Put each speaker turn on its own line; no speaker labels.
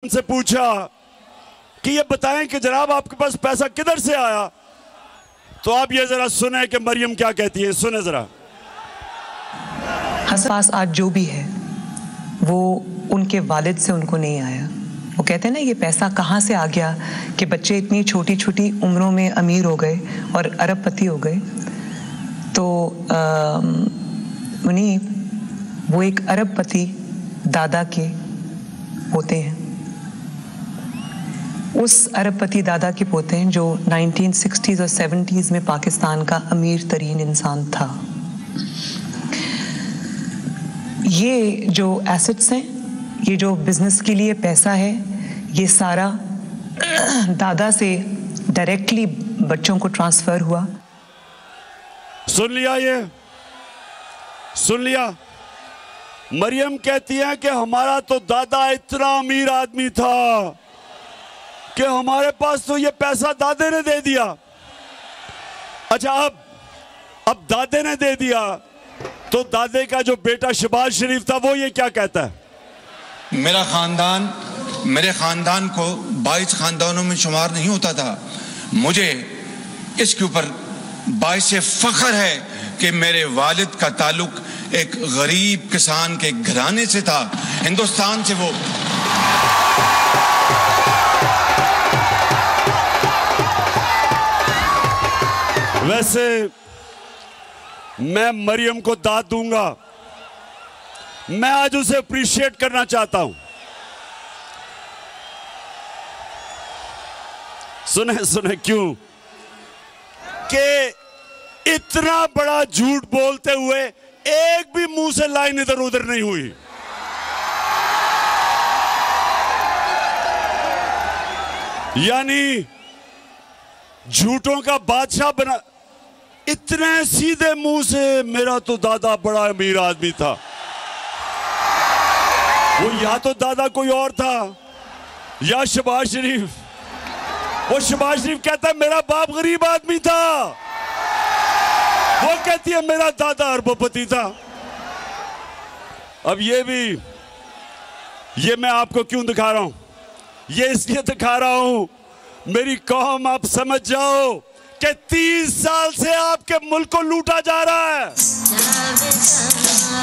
से पूछा कि ये बताएं कि जनाब आपके पास पैसा किधर से आया, तो आप ये जरा सुने कि मरियम क्या कहती है। सुने जरा।
हसन पास आज जो भी है वो उनके वालिद से उनको नहीं आया। वो कहते हैं ना, ये पैसा कहाँ से आ गया कि बच्चे इतनी छोटी छोटी उम्रों में अमीर हो गए और अरबपति हो गए। तो मुनीब वो एक अरबपति दादा के पोते हैं। उस अरबपति दादा के पोते हैं जो 1960s और 70s में पाकिस्तान का अमीर तरीन इंसान था। ये जो एसेट्स हैं, ये जो बिजनेस के लिए पैसा है, ये सारा दादा से डायरेक्टली बच्चों को ट्रांसफर हुआ।
सुन लिया, ये सुन लिया। मरियम कहती है कि हमारा तो दादा इतना अमीर आदमी था कि हमारे पास तो ये पैसा दादे ने दे दिया। अच्छा, अब दादे ने दे दिया तो दादे का जो बेटा शहबाज शरीफ था वो ये क्या कहता है?
मेरे खानदान को 22 खानदानों में शुमार नहीं होता था। मुझे इसके ऊपर बाइस फख्र है कि मेरे वालिद का ताल्लुक एक गरीब किसान के घराने से था, हिंदुस्तान से। वो
वैसे मैं मरियम को दाद दूंगा, मैं आज उसे अप्रिशिएट करना चाहता हूं। सुने सुने क्यों कि इतना बड़ा झूठ बोलते हुए एक भी मुंह से लाइन इधर उधर नहीं हुई। यानी झूठों का बादशाह बना, इतने सीधे मुंह से मेरा तो दादा बड़ा अमीर आदमी था। वो या तो दादा कोई और था या शहबाज शरीफ। वो शहबाज शरीफ कहता है मेरा बाप गरीब आदमी था, वो कहती है मेरा दादा अरबपति था। अब ये मैं आपको क्यों दिखा रहा हूं? ये इसलिए दिखा रहा हूं मेरी कौम आप समझ जाओ कि 30 साल से आपके मुल्क को लूटा जा रहा है।